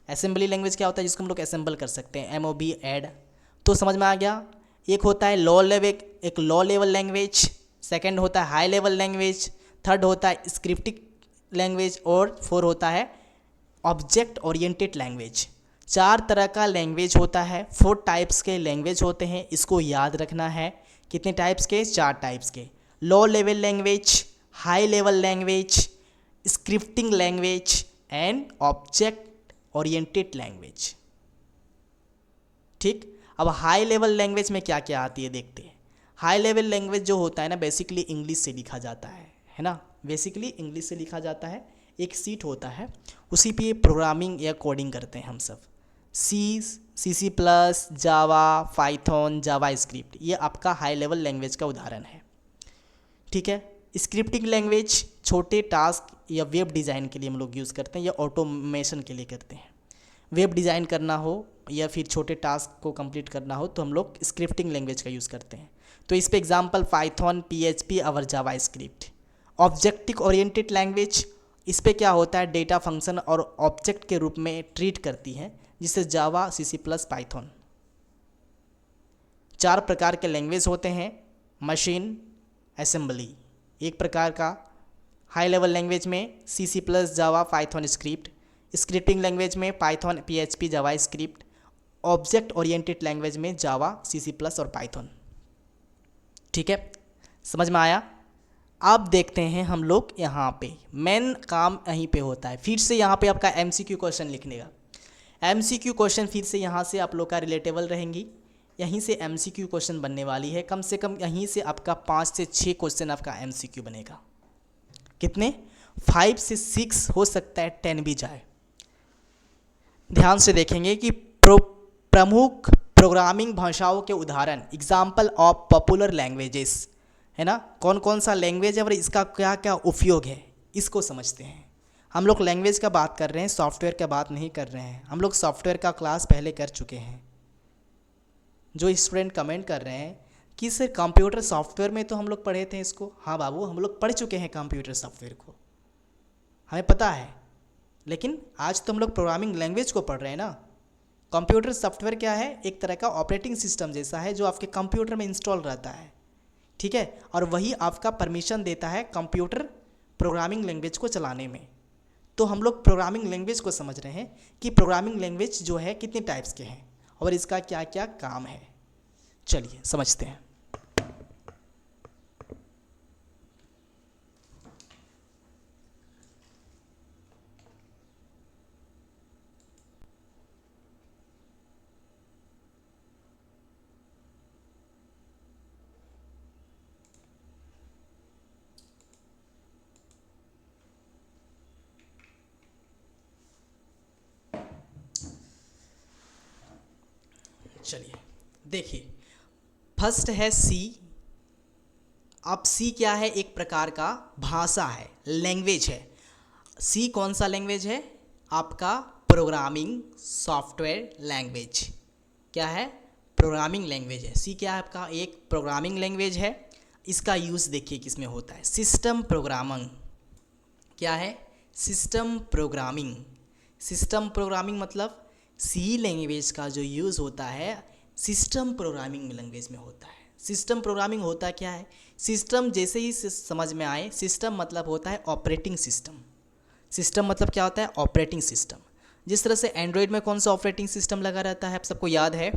असेंबली लैंग्वेज क्या होता है? जिसको हम लोग असेंबल कर सकते हैं, MOB ऐड। तो समझ में आ गया। एक होता है लो लेवल लैंग्वेज, सेकंड होता है हाई लेवल लैंग्वेज, थर्ड होता है स्क्रिप्टिंग लैंग्वेज, और 4 होता है ऑब्जेक्ट ओरिएंटेड लैंग्वेज। 4 तरह का लैंग्वेज होता है, 4 टाइप्स के लैंग्वेज होते हैं, इसको याद रखना है। कितने टाइप्स के? 4 टाइप्स के। Low level language, high level language, scripting language and object oriented language. ठीक, अब हाई लेवल लैंग्वेज में क्या क्या आती है देखते हैं। हाई लेवल लैंग्वेज जो होता है ना, बेसिकली इंग्लिश से लिखा जाता है ना, बेसिकली इंग्लिश से लिखा जाता है। एक सीट होता है, उसी पे प्रोग्रामिंग या कोडिंग करते हैं हम सब। C++, जावा, पाइथन, जावा स्क्रिप्ट, ये आपका हाई लेवल लैंग्वेज का उदाहरण है। ठीक है, स्क्रिप्टिंग लैंग्वेज छोटे टास्क या वेब डिज़ाइन के लिए हम लोग यूज़ करते हैं, या ऑटोमेशन के लिए करते हैं। वेब डिज़ाइन करना हो या फिर छोटे टास्क को कंप्लीट करना हो तो हम लोग स्क्रिप्टिंग लैंग्वेज का यूज़ करते हैं। तो इस पे एग्जांपल पाइथन, PHP और जावा स्क्रिप्ट। ऑब्जेक्टिव ओरिएंटेड लैंग्वेज, इस पे क्या होता है? डेटा फंक्शन और ऑब्जेक्ट के रूप में ट्रीट करती है, जिससे जावा, C++, पाइथन। 4 प्रकार के लैंग्वेज होते हैं। मशीन असेंबली एक प्रकार का, हाई लेवल लैंग्वेज में C++, जावा, पाइथन स्क्रिप्ट, स्क्रिप्टिंग लैंग्वेज में पाइथन, PHP, जावा स्क्रिप्ट, ऑब्जेक्ट ओरिएंटेड लैंग्वेज में जावा, C++ और पाइथन। ठीक है, समझ में आया। अब देखते हैं हम लोग यहाँ पे मेन काम यहीं पे होता है। फिर से यहाँ पे आपका MCQ क्वेश्चन लिखने का। MCQ क्वेश्चन फिर से यहाँ से आप लोग का रिलेटेबल रहेंगी, यहीं से MCQ क्वेश्चन बनने वाली है। कम से कम यहीं से आपका 5 से 6 क्वेश्चन आपका MCQ बनेगा। कितने? 5 से 6, हो सकता है 10 भी जाए। ध्यान से देखेंगे कि प्रमुख प्रोग्रामिंग भाषाओं के उदाहरण, एग्जाम्पल ऑफ पॉपुलर लैंग्वेजेस, है ना, कौन कौन सा लैंग्वेज है और इसका क्या क्या उपयोग है, इसको समझते हैं। हम लोग लैंग्वेज का बात कर रहे हैं, सॉफ्टवेयर का बात नहीं कर रहे हैं। हम लोग सॉफ्टवेयर का क्लास पहले कर चुके हैं। जो स्टूडेंट कमेंट कर रहे हैं कि सर कंप्यूटर सॉफ्टवेयर में तो हम लोग पढ़े थे इसको, हाँ बाबू हम लोग पढ़ चुके हैं कंप्यूटर सॉफ्टवेयर को, हमें पता है। लेकिन आज तो हम लोग प्रोग्रामिंग लैंग्वेज को पढ़ रहे हैं ना। कंप्यूटर सॉफ्टवेयर क्या है? एक तरह का ऑपरेटिंग सिस्टम जैसा है जो आपके कंप्यूटर में इंस्टॉल रहता है। ठीक है, और वही आपका परमिशन देता है कंप्यूटर प्रोग्रामिंग लैंग्वेज को चलाने में। तो हम लोग प्रोग्रामिंग लैंग्वेज को समझ रहे हैं कि प्रोग्रामिंग लैंग्वेज जो है कितने टाइप्स के हैं और इसका क्या क्या काम है। चलिए समझते हैं। चलिए देखिए, फर्स्ट है सी। अब सी क्या है? एक प्रकार का भाषा है, लैंग्वेज है। सी कौन सा लैंग्वेज है? आपका प्रोग्रामिंग सॉफ्टवेयर लैंग्वेज। क्या है? प्रोग्रामिंग लैंग्वेज है। सी क्या है? आपका एक प्रोग्रामिंग लैंग्वेज है। इसका यूज़ देखिए किस में होता है, सिस्टम प्रोग्रामिंग। क्या है? System programming. सिस्टम प्रोग्रामिंग मतलब सी लैंग्वेज का जो यूज़ होता है सिस्टम प्रोग्रामिंग लैंग्वेज में होता है। सिस्टम प्रोग्रामिंग होता क्या है? सिस्टम जैसे ही समझ में आए, सिस्टम मतलब होता है ऑपरेटिंग सिस्टम। सिस्टम मतलब क्या होता है? Operating system. जिस तरह से एंड्रॉयड में कौन सा ऑपरेटिंग सिस्टम लगा रहता है आप सबको याद है?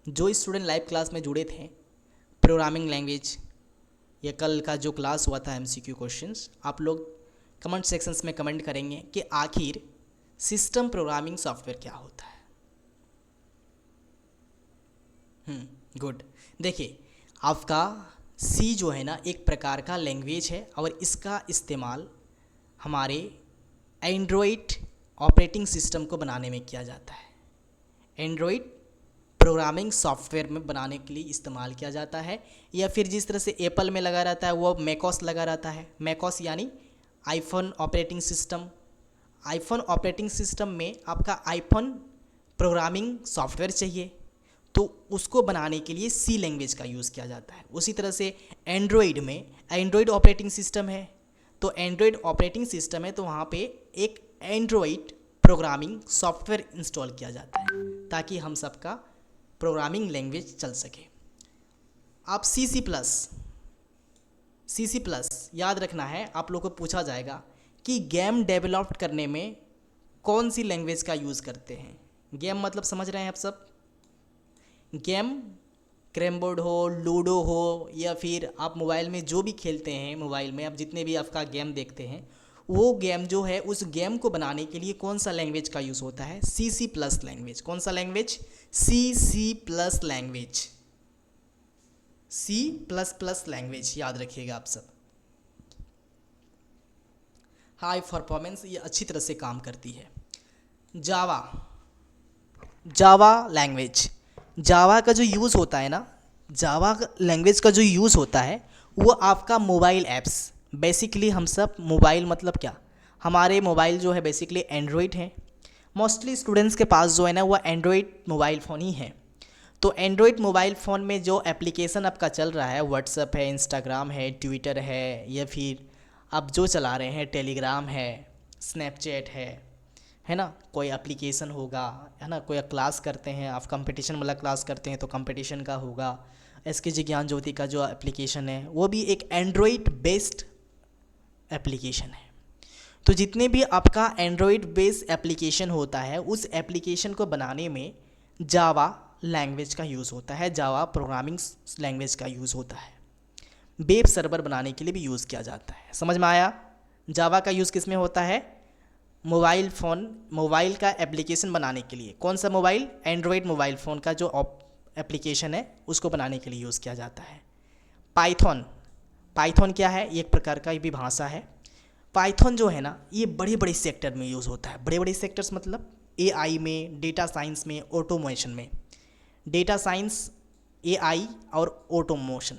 जो स्टूडेंट लाइव क्लास में जुड़े थे प्रोग्रामिंग लैंग्वेज, या कल का जो क्लास हुआ था MCQ क्वेश्चंस, आप लोग कमेंट सेक्शंस में कमेंट करेंगे कि आखिर सिस्टम प्रोग्रामिंग सॉफ्टवेयर क्या होता है। गुड। देखिए, आपका सी जो है ना एक प्रकार का लैंग्वेज है और इसका इस्तेमाल हमारे एंड्रॉयड ऑपरेटिंग सिस्टम को बनाने में किया जाता है। एंड्रॉयड प्रोग्रामिंग सॉफ्टवेयर में बनाने के लिए इस्तेमाल किया जाता है। या फिर जिस तरह से एप्पल में लगा रहता है वो मैकओएस लगा रहता है। मैकओएस यानी iPhone operating system. IPhone operating system में आपका आईफोन प्रोग्रामिंग सॉफ्टवेयर चाहिए, तो उसको बनाने के लिए सी लैंग्वेज का यूज़ किया जाता है। उसी तरह से एंड्रॉयड में एंड्रॉयड ऑपरेटिंग सिस्टम है, तो एंड्रॉयड ऑपरेटिंग सिस्टम है तो वहाँ पे एक एंड्रॉयड प्रोग्रामिंग सॉफ्टवेयर इंस्टॉल किया जाता है ताकि हम सबका प्रोग्रामिंग लैंग्वेज चल सके। आप सी प्लस याद रखना है, आप लोगों को पूछा जाएगा कि गेम डेवलप करने में कौन सी लैंग्वेज का यूज़ करते हैं। गेम मतलब समझ रहे हैं आप सब? गेम कैरम बोर्ड हो, लूडो हो, या फिर आप मोबाइल में जो भी खेलते हैं, मोबाइल में आप जितने भी आपका गेम देखते हैं, वो गेम जो है उस गेम को बनाने के लिए कौन सा लैंग्वेज का यूज़ होता है? C plus language. कौन सा language? C plus language. C plus language याद रखिएगा आप सब। हाई परफॉर्मेंस ये अच्छी तरह से काम करती है। Java language. जावा का जो यूज़ होता है ना, जावा लैंग्वेज का जो यूज़ होता है वो आपका मोबाइल ऐप्स, बेसिकली हम सब मोबाइल मतलब क्या, हमारे मोबाइल जो है बेसिकली एंड्रॉयड है। मोस्टली स्टूडेंट्स के पास जो है ना वो एंड्रॉयड मोबाइल फ़ोन ही है। तो एंड्रॉयड मोबाइल फ़ोन में जो एप्लीकेशन आपका चल रहा है, व्हाट्सएप है, इंस्टाग्राम है, ट्विटर है, या फिर आप जो चला रहे हैं टेलीग्राम है, स्नैपचैट है ना, कोई एप्लीकेशन होगा, है ना, कोई क्लास करते हैं आप, कंपटीशन वाला क्लास करते हैं तो कंपटीशन का होगा। SKG ज्ञान ज्योति का जो एप्लीकेशन है वो भी एक एंड्रॉयड बेस्ड एप्लीकेशन है। तो जितने भी आपका एंड्रॉयड बेस्ड एप्लीकेशन होता है उस एप्लीकेशन को बनाने में जावा लैंग्वेज का यूज़ होता है, जावा प्रोग्रामिंग लैंग्वेज का यूज़ होता है। वेब सर्वर बनाने के लिए भी यूज़ किया जाता है। समझ में आया? जावा का यूज़ किस में होता है? मोबाइल का एप्लीकेशन बनाने के लिए। कौन सा मोबाइल? एंड्रॉयड मोबाइल फ़ोन का जो एप्लीकेशन है उसको बनाने के लिए यूज़ किया जाता है। पाइथन क्या है? एक प्रकार का भी भाषा है। पाइथन जो है ना ये बड़े बड़े सेक्टर में यूज़ होता है। बड़े बड़े सेक्टर्स मतलब AI में, डेटा साइंस में, ऑटोमेशन में। डेटा साइंस, AI और ऑटोमेशन।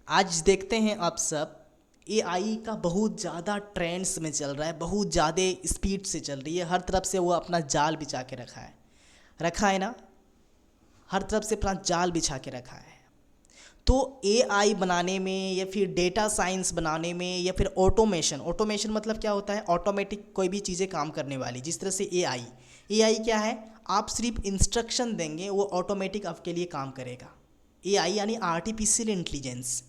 आज देखते हैं आप सब AI का बहुत ज़्यादा ट्रेंड्स में चल रहा है, बहुत ज़्यादा स्पीड से चल रही है। हर तरफ से वो अपना जाल बिछा के रखा है ना, हर तरफ से अपना जाल बिछा के रखा है। तो AI बनाने में या फिर डेटा साइंस बनाने में या फिर ऑटोमेशन मतलब क्या होता है? ऑटोमेटिक कोई भी चीज़ें काम करने वाली। जिस तरह से AI क्या है? आप सिर्फ इंस्ट्रक्शन देंगे वो ऑटोमेटिक आपके लिए काम करेगा। एआई यानी आर्टिफिशियल इंटेलिजेंस,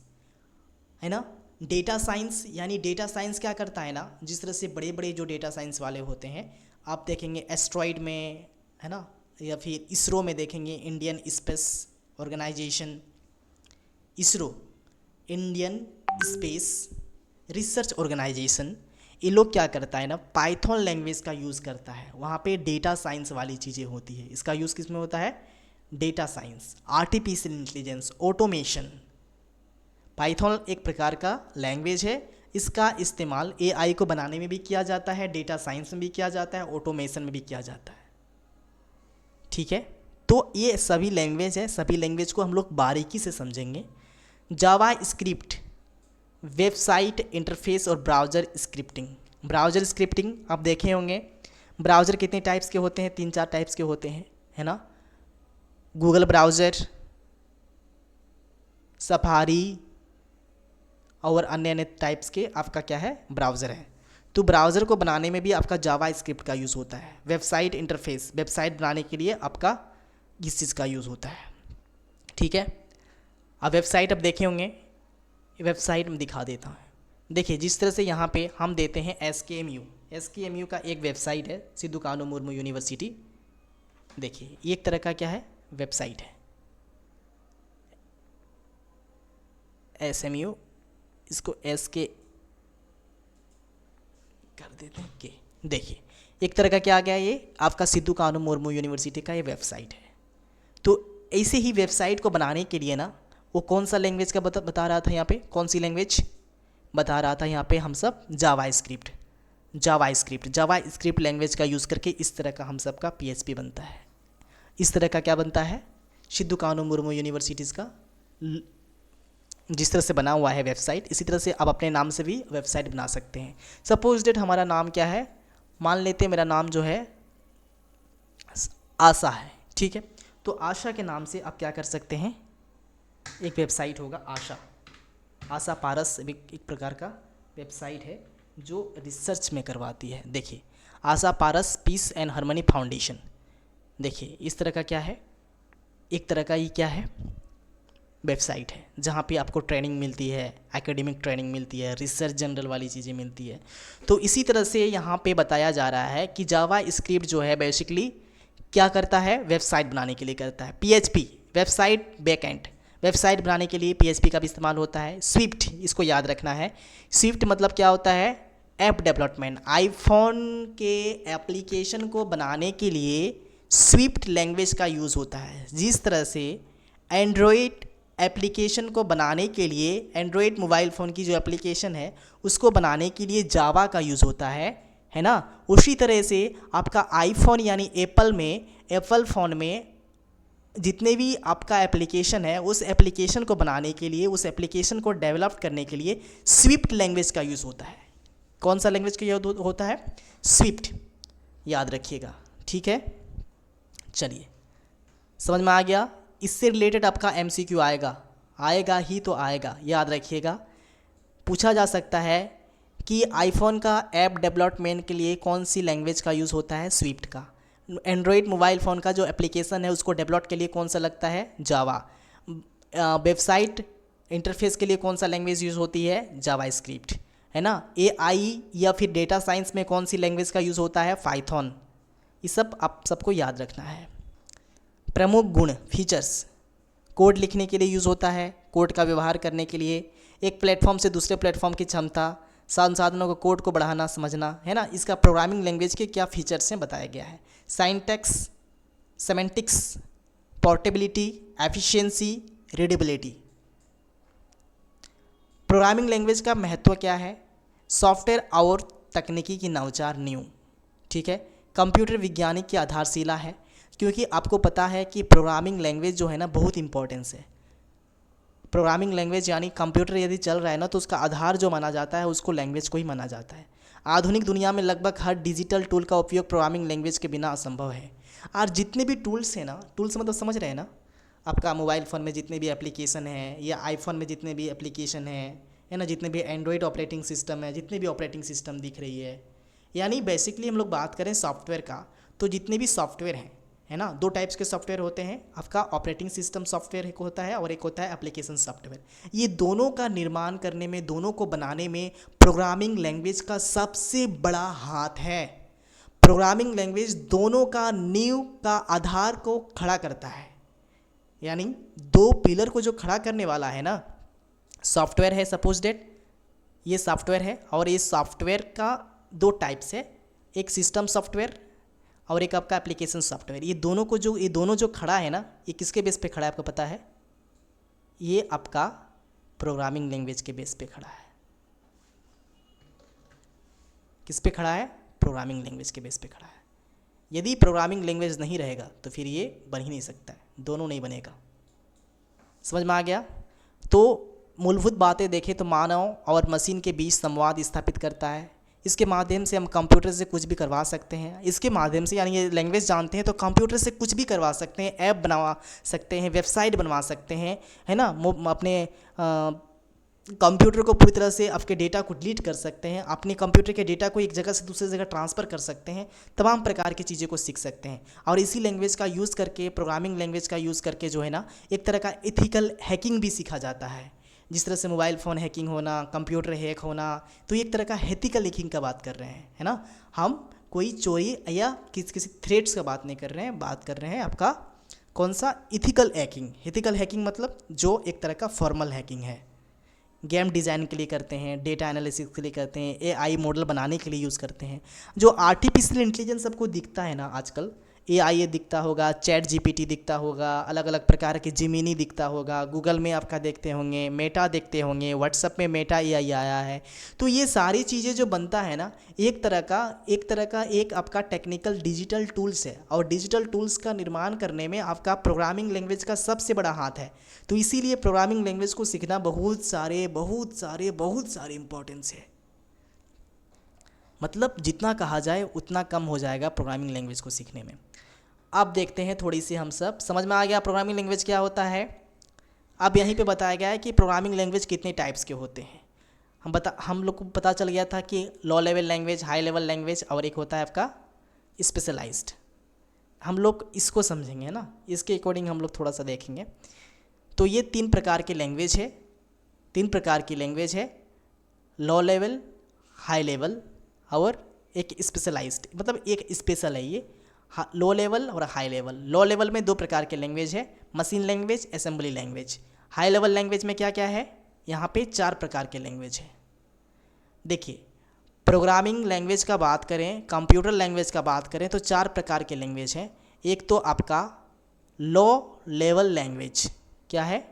है ना। डेटा साइंस यानी डेटा साइंस क्या करता है ना, जिस तरह से बड़े बड़े जो डेटा साइंस वाले होते हैं आप देखेंगे एस्ट्रॉइड में, है ना, या फिर इसरो में देखेंगे, Indian space organisation, ISRO, Indian space research organisation, ये लोग क्या करता है ना, पाइथन लैंग्वेज का यूज़ करता है। वहाँ पे डेटा साइंस वाली चीज़ें होती है। इसका यूज़ किस में होता है? Data science, artificial intelligence, automation. Python एक प्रकार का लैंग्वेज है, इसका इस्तेमाल एआई को बनाने में भी किया जाता है, डेटा साइंस में भी किया जाता है, ऑटोमेशन में भी किया जाता है। ठीक है, तो ये सभी लैंग्वेज है, सभी लैंग्वेज को हम लोग बारीकी से समझेंगे। जावा स्क्रिप्ट, वेबसाइट इंटरफेस और ब्राउज़र स्क्रिप्टिंग। ब्राउज़र स्क्रिप्टिंग आप देखे होंगे, ब्राउज़र कितने टाइप्स के होते हैं? 3-4 टाइप्स के होते हैं, है ना। गूगल ब्राउज़र, सफारी और अन्य अन्य टाइप्स के आपका क्या है, ब्राउज़र है। तो ब्राउज़र को बनाने में भी आपका जावा स्क्रिप्ट का यूज़ होता है। वेबसाइट इंटरफेस, वेबसाइट बनाने के लिए आपका इस चीज़ का यूज़ होता है। ठीक है, अब वेबसाइट अब देखे होंगे, वेबसाइट में दिखा देता हूँ। देखिए जिस तरह से यहाँ पे हम देते हैं एसकेएमयू का एक वेबसाइट है, सिद्धू कानू मुर्मू यूनिवर्सिटी। देखिए ये एक तरह का क्या है, वेबसाइट है। एसएमयू, इसको एस के कर देते हैं के। देखिए एक तरह का क्या आ गया, ये आपका सिद्धू कानू मुर्मू यूनिवर्सिटी का ये वेबसाइट है। तो ऐसे ही वेबसाइट को बनाने के लिए ना, वो कौन सा लैंग्वेज का बता रहा था यहाँ पे, कौन सी लैंग्वेज बता रहा था यहाँ पे, हम सब जावा स्क्रिप्ट लैंग्वेज का यूज़ करके इस तरह का हम सब का पीएचपी बनता है। इस तरह का क्या बनता है, सिद्धू कानू मुर्मू यूनिवर्सिटीज़ का जिस तरह से बना हुआ है वेबसाइट, इसी तरह से आप अपने नाम से भी वेबसाइट बना सकते हैं। सपोज डेट हमारा नाम क्या है, मान लेते हैं मेरा नाम जो है आशा है। ठीक है, तो आशा के नाम से आप क्या कर सकते हैं, एक वेबसाइट होगा आशा पारस, एक प्रकार का वेबसाइट है जो रिसर्च में करवाती है। देखिए आशा पारस पीस एंड हार्मनी फाउंडेशन। देखिए इस तरह का क्या है, एक तरह का ये क्या है, वेबसाइट है जहाँ पे आपको ट्रेनिंग मिलती है, एकेडमिक ट्रेनिंग मिलती है, रिसर्च जनरल वाली चीज़ें मिलती है। तो इसी तरह से यहाँ पे बताया जा रहा है कि जावा स्क्रिप्ट जो है बेसिकली क्या करता है, वेबसाइट बनाने के लिए करता है। पीएचपी वेबसाइट बैकएंड, वेबसाइट बनाने के लिए पीएचपी का भी इस्तेमाल होता है। स्विफ्ट, इसको याद रखना है, स्विफ्ट मतलब क्या होता है, ऐप डेवलपमेंट। आईफोन के एप्लीकेशन को बनाने के लिए स्विफ्ट लैंग्वेज का यूज़ होता है। जिस तरह से एंड्रॉयड एप्लीकेशन को बनाने के लिए, एंड्रॉयड मोबाइल फ़ोन की जो एप्लीकेशन है उसको बनाने के लिए जावा का यूज़ होता है ना। उसी तरह से आपका आईफोन यानी एप्पल फ़ोन में जितने भी आपका एप्लीकेशन है, उस एप्लीकेशन को बनाने के लिए, उस एप्लीकेशन को डेवलप करने के लिए स्विफ्ट लैंग्वेज का यूज़ होता है। कौन सा लैंग्वेज का यूज़ होता है, स्विफ्ट, याद रखिएगा। ठीक है, चलिए समझ में आ गया। इससे रिलेटेड आपका एमसीक्यू आएगा ही तो आएगा, याद रखिएगा। पूछा जा सकता है कि आईफोन का ऐप डेवलपमेंट के लिए कौन सी लैंग्वेज का यूज़ होता है, स्विफ्ट का। एंड्रॉयड मोबाइल फ़ोन का जो एप्लीकेशन है उसको डेवलप के लिए कौन सा लगता है, जावा। वेबसाइट इंटरफेस के लिए कौन सा लैंग्वेज यूज़ होती है, जावा स्क्रिप्ट, है ना। एआई या फिर डेटा साइंस में कौन सी लैंग्वेज का यूज़ होता है, पाइथन। ये सब आप सबको याद रखना है। प्रमुख गुण, फीचर्स, कोड लिखने के लिए यूज़ होता है, कोड का व्यवहार करने के लिए, एक प्लेटफॉर्म से दूसरे प्लेटफॉर्म की क्षमता, संसाधनों को कोड को बढ़ाना समझना, है ना। इसका प्रोग्रामिंग लैंग्वेज के क्या फीचर्स हैं बताया गया है। Syntax, semantics, portability, efficiency, readability. Programming language का महत्व क्या है, सॉफ्टवेयर और तकनीकी की नवाचार न्यू। ठीक है, कंप्यूटर विज्ञानिक की आधारशिला है, क्योंकि आपको पता है कि प्रोग्रामिंग लैंग्वेज जो है ना बहुत इंपॉर्टेंस है। प्रोग्रामिंग लैंग्वेज यानी कंप्यूटर यदि चल रहा है ना, तो उसका आधार जो माना जाता है उसको लैंग्वेज को ही माना जाता है। आधुनिक दुनिया में लगभग हर डिजिटल टूल का उपयोग प्रोग्रामिंग लैंग्वेज के बिना असंभव है। और जितने भी टूल्स हैं ना, टूल्स मतलब समझ रहे हैं ना, आपका मोबाइल फ़ोन में जितने भी एप्लीकेशन हैं या आईफोन में जितने भी एप्लीकेशन हैं, है ना, जितने भी एंड्रॉयड ऑपरेटिंग सिस्टम है, जितने भी ऑपरेटिंग सिस्टम दिख रही है, यानी बेसिकली हम लोग बात करें सॉफ्टवेयर का, तो जितने भी सॉफ्टवेयर हैं है ना। दो टाइप्स के सॉफ्टवेयर होते हैं आपका, ऑपरेटिंग सिस्टम सॉफ्टवेयर एक होता है और एक होता है एप्लीकेशन सॉफ्टवेयर। ये दोनों का निर्माण करने में, दोनों को बनाने में प्रोग्रामिंग लैंग्वेज का सबसे बड़ा हाथ है। प्रोग्रामिंग लैंग्वेज दोनों का नींव का आधार को खड़ा करता है, यानी दो पिलर को जो खड़ा करने वाला है ना, सॉफ्टवेयर है। सपोज डेट ये सॉफ्टवेयर है और ये सॉफ्टवेयर का दो टाइप्स है, एक सिस्टम सॉफ्टवेयर और एक आपका एप्लीकेशन सॉफ्टवेयर। ये दोनों जो खड़ा है ना, ये किसके बेस पे खड़ा है आपको पता है? ये आपका प्रोग्रामिंग लैंग्वेज के बेस पे खड़ा है। किस पे खड़ा है? प्रोग्रामिंग लैंग्वेज के बेस पे खड़ा है। यदि प्रोग्रामिंग लैंग्वेज नहीं रहेगा तो फिर ये बन ही नहीं सकता है, दोनों नहीं बनेगा। समझ में आ गया? तो मूलभूत बातें देखें तो मानव और मशीन के बीच संवाद स्थापित करता है। इसके माध्यम से हम कंप्यूटर से कुछ भी करवा सकते हैं। इसके माध्यम से, यानी ये लैंग्वेज जानते हैं तो कंप्यूटर से कुछ भी करवा सकते हैं, ऐप बनवा सकते हैं, वेबसाइट बनवा सकते हैं, है ना। अपने कंप्यूटर को पूरी तरह से आपके डेटा को डिलीट कर सकते हैं, अपने कंप्यूटर के डेटा को एक जगह से दूसरी जगह ट्रांसफ़र कर सकते हैं, तमाम प्रकार की चीज़ें को सीख सकते हैं। और इसी लैंग्वेज का यूज़ करके, प्रोग्रामिंग लैंग्वेज का यूज़ करके जो है ना, एक तरह का एथिकल हैकिंग भी सीखा जाता है। जिस तरह से मोबाइल फ़ोन हैकिंग होना, कंप्यूटर हैक होना, तो एक तरह का एथिकल हैकिंग का बात कर रहे हैं, है ना। हम कोई चोरी या किसी थ्रेट्स का बात नहीं कर रहे हैं, बात कर रहे हैं आपका कौन सा? Ethical hacking. एथिकल हैकिंग मतलब जो एक तरह का फॉर्मल हैकिंग है। गेम डिज़ाइन के लिए करते हैं, डेटा एनालिसिस के लिए करते हैं, एआई मॉडल बनाने के लिए यूज़ करते हैं। जो आर्टिफिशियल इंटेलिजेंस सबको दिखता है ना आजकल, एआई दिखता होगा, चैट जीपीटी दिखता होगा, अलग अलग प्रकार के जिमिनी दिखता होगा, गूगल में आपका देखते होंगे, मेटा देखते होंगे, व्हाट्सएप में मेटा एआई आया है। तो ये सारी चीज़ें जो बनता है ना, एक तरह का एक आपका टेक्निकल डिजिटल टूल्स है। और डिजिटल टूल्स का निर्माण करने में आपका प्रोग्रामिंग लैंग्वेज का सबसे बड़ा हाथ है। तो इसीलिए प्रोग्रामिंग लैंग्वेज को सीखना बहुत सारे इंपॉर्टेंस है। मतलब जितना कहा जाए उतना कम हो जाएगा प्रोग्रामिंग लैंग्वेज को सीखने में। अब देखते हैं थोड़ी सी, हम सब समझ में आ गया प्रोग्रामिंग लैंग्वेज क्या होता है। अब यहीं पे बताया गया है कि प्रोग्रामिंग लैंग्वेज कितने टाइप्स के होते हैं। हम लोग को पता चल गया था कि low level language, high level language और एक होता है आपका स्पेशलाइज्ड। हम लोग इसको समझेंगे ना, इसके अकॉर्डिंग हम लोग थोड़ा सा देखेंगे। तो ये तीन प्रकार की लैंग्वेज है, लो लेवल, हाई लेवल और एक स्पेशलाइज्ड, मतलब एक स्पेशल है ये। लो लेवल और हाई लेवल। लो लेवल में दो प्रकार के लैंग्वेज है, machine language, assembly language. High level language में क्या क्या है? यहाँ पे चार प्रकार के लैंग्वेज है। देखिए, प्रोग्रामिंग लैंग्वेज का बात करें, कंप्यूटर लैंग्वेज का बात करें तो चार प्रकार के लैंग्वेज हैं। एक तो आपका लो लेवल लैंग्वेज, क्या है?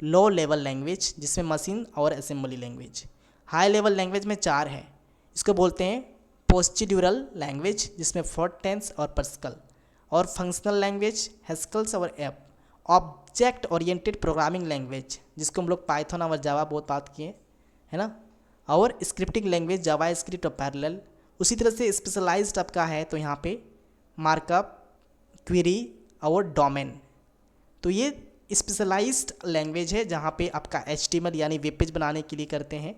लो लेवल लैंग्वेज, जिसमें मशीन और assembly language. High level language में चार है, इसको बोलते हैं प्रोसीड्यूरल लैंग्वेज, जिसमें फोर्ट टेंस और पर्सकल, और फंक्शनल लैंग्वेज, हैस्कल्स और app. Object oriented programming language, जिसको हम लोग पाइथन और जावा बहुत बात किए, है ना। और स्क्रिप्टिंग लैंग्वेज, जावा स्क्रिप्ट और पैरेलल। उसी तरह से स्पेशलाइज्ड आपका है तो यहाँ पे मार्कअप, क्वेरी और डोमेन। तो ये स्पेशलाइज्ड लैंग्वेज है जहाँ पे आपका HTML यानी वेब पेज बनाने के लिए करते हैं।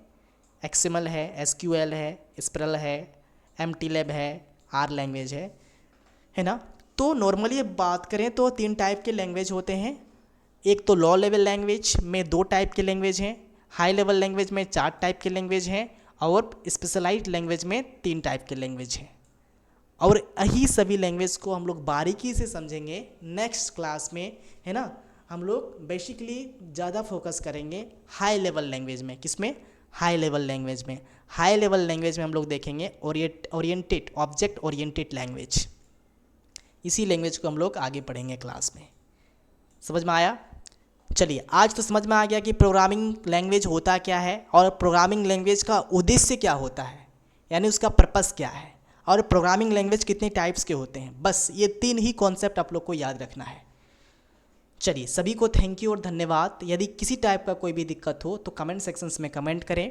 XML है, SQL है, स्पेरल है, MTLab है, R लैंग्वेज है ना। तो नॉर्मली बात करें तो तीन टाइप के लैंग्वेज होते हैं। एक तो लो लेवल लैंग्वेज में दो टाइप के लैंग्वेज हैं, हाई लेवल लैंग्वेज में चार टाइप के लैंग्वेज हैं और स्पेशलाइज्ड लैंग्वेज में तीन टाइप के लैंग्वेज हैं। और यही सभी लैंग्वेज को हम लोग बारीकी से समझेंगे नेक्स्ट क्लास में, है ना। हम लोग बेसिकली ज़्यादा फोकस करेंगे हाई लेवल लैंग्वेज में। किसमें? हाई लेवल लैंग्वेज में। हाई लेवल लैंग्वेज में हम लोग देखेंगे ओरिएंटेड, ऑब्जेक्ट ओरिएंटेड लैंग्वेज। इसी लैंग्वेज को हम लोग आगे पढ़ेंगे क्लास में। समझ में आया? चलिए, आज तो समझ में आ गया कि प्रोग्रामिंग लैंग्वेज होता क्या है और प्रोग्रामिंग लैंग्वेज का उद्देश्य क्या होता है, यानी उसका पर्पस क्या है, और प्रोग्रामिंग लैंग्वेज कितने टाइप्स के होते हैं। बस ये तीन ही कॉन्सेप्ट आप लोग को याद रखना है। चलिए, सभी को थैंक यू और धन्यवाद। यदि किसी टाइप का कोई भी दिक्कत हो तो कमेंट सेक्शंस में कमेंट करें।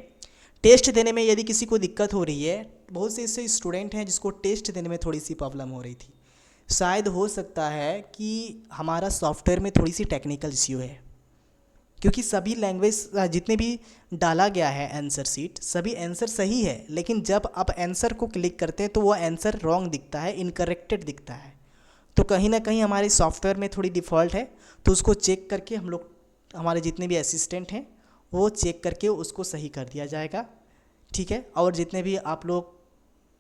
टेस्ट देने में यदि किसी को दिक्कत हो रही है, बहुत से ऐसे स्टूडेंट हैं जिसको टेस्ट देने में थोड़ी सी प्रॉब्लम हो रही थी। शायद हो सकता है कि हमारा सॉफ्टवेयर में थोड़ी सी टेक्निकल इश्यू है, क्योंकि सभी लैंग्वेज जितने भी डाला गया है आंसर सीट, सभी आंसर सही है, लेकिन जब आप आंसर को क्लिक करते हैं तो वो आंसर रॉन्ग दिखता है, इनकरेक्टेड दिखता है। तो कहीं ना कहीं हमारे सॉफ्टवेयर में थोड़ी डिफ़ॉल्ट है, तो उसको चेक करके हम लोग, हमारे जितने भी असिस्टेंट हैं वो चेक करके उसको सही कर दिया जाएगा, ठीक है। और जितने भी आप लोग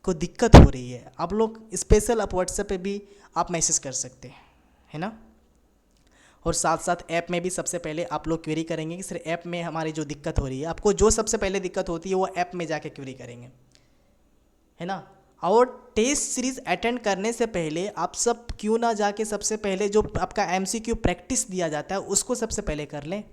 को दिक्कत हो रही है, आप लोग स्पेशल आप व्हाट्सएप पे भी आप मैसेज कर सकते हैं, है ना। और साथ साथ ऐप में भी सबसे पहले आप लोग क्वेरी करेंगे कि सर ऐप में हमारी जो दिक्कत हो रही है, आपको जो सबसे पहले दिक्कत होती है वो ऐप में जाके क्वेरी करेंगे, है ना। और टेस्ट सीरीज अटेंड करने से पहले आप सब क्यों ना जाके सबसे पहले जो आपका एमसीक्यू प्रैक्टिस दिया जाता है उसको सबसे पहले कर लें।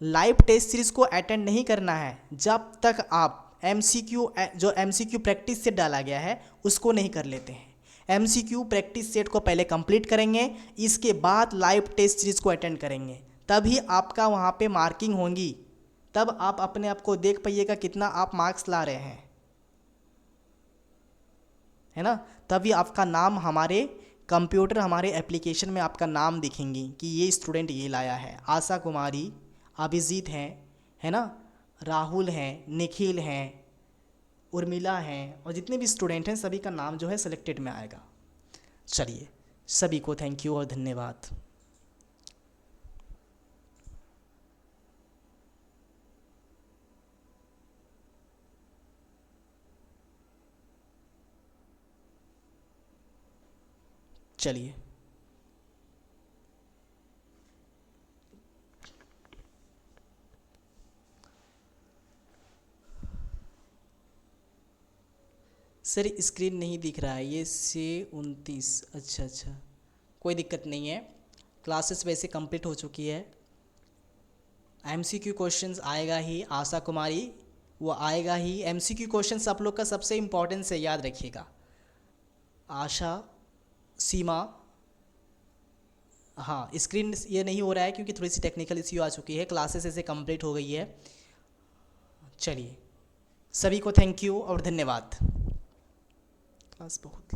लाइव टेस्ट सीरीज को अटेंड नहीं करना है जब तक आप एमसीक्यू जो एमसीक्यू प्रैक्टिस सेट डाला गया है उसको नहीं कर लेते हैं। एमसीक्यू प्रैक्टिस सेट को पहले कंप्लीट करेंगे, इसके बाद लाइव टेस्ट सीरीज को अटेंड करेंगे, तभी आपका वहाँ पे मार्किंग होंगी, तब आप अपने आप को देख पाइएगा कितना आप मार्क्स ला रहे हैं, है ना। तभी आपका नाम हमारे कंप्यूटर, हमारे एप्लीकेशन में आपका नाम दिखेंगी कि ये स्टूडेंट ये लाया है। आशा कुमारी, अभिजीत हैं, है ना, राहुल हैं, निखिल हैं, उर्मिला हैं, और जितने भी स्टूडेंट हैं सभी का नाम जो है सिलेक्टेड में आएगा। चलिए, सभी को थैंक यू और धन्यवाद। चलिए, सर स्क्रीन नहीं दिख रहा है, ये से 29, अच्छा अच्छा, कोई दिक्कत नहीं है, क्लासेस वैसे कंप्लीट हो चुकी है। एमसीक्यू क्वेश्चंस आएगा ही, आशा कुमारी वो आएगा ही। एमसीक्यू क्वेश्चंस आप लोग का सबसे इम्पोर्टेंट है, याद रखिएगा। आशा, सीमा, हाँ स्क्रीन ये नहीं हो रहा है क्योंकि थोड़ी सी टेक्निकल इश्यू आ चुकी है, क्लासेस ऐसे कंप्लीट हो गई है। चलिए, सभी को थैंक यू और धन्यवाद। क्लास बहुत